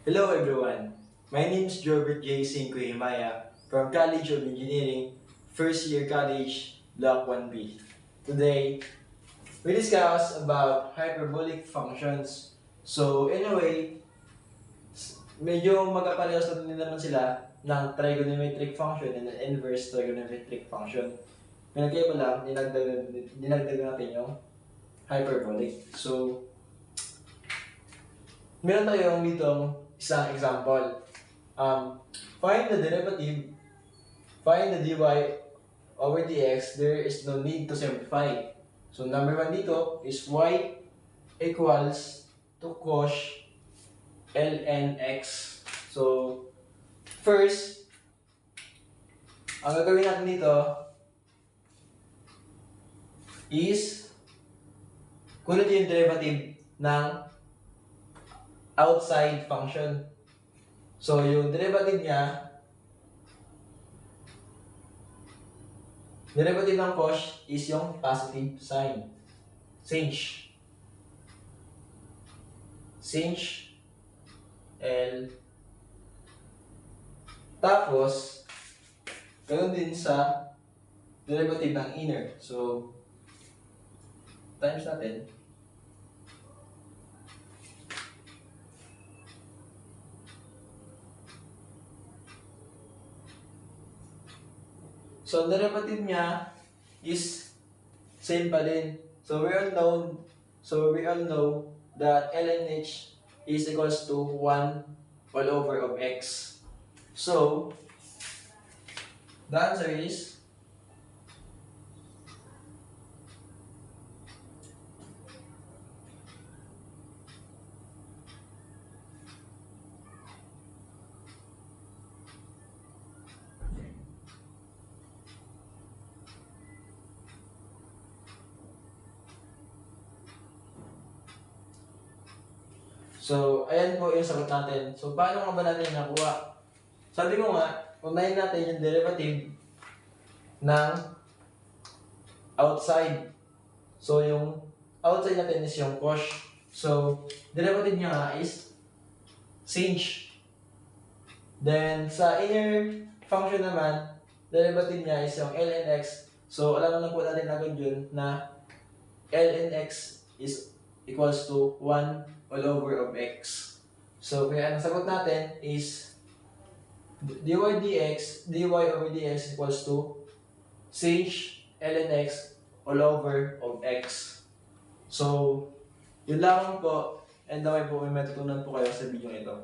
Hello everyone, my name is Jorbert J. Cinco Himaya from College of Engineering, first year college, Block 1B. Today, we discuss about hyperbolic functions. So anyway, medyo magkaparehas na din naman sila ng trigonometric function and inverse trigonometric function. Pinagkaiba lang, dinagdag natin yung hyperbolic. So, meron tayong dito isang example. Find the derivative, find the dy over dx, there is no need to simplify. So number 1 dito is y equals to cos ln x. So first, ang gagawin natin dito is kunin yung derivative ng outside function. So, yung derivative niya, derivative ng cos is yung positive sign. Sinh L. Tapos, ganoon din sa derivative ng inner. So, times natin. So, derivative niya is same pa din. So, we all know that ln h is equals to 1 all over of x. So, the answer is So, ayan po yung sagot natin. So, paano nga ba natin nakuha? Sabi ko nga, unahin natin yung derivative ng outside. So, yung outside natin is yung cos. So, derivative niya nga is sinh. Then, sa inner function naman, derivative niya is yung ln x. So, alam na po natin agad yun na ln x is equals to 1 all over of x. So, kaya ang sagot natin is dy over dx equals to sinh ln x all over of x. So, yun lamang po. And naway po may matutunan po kayo sa video ito.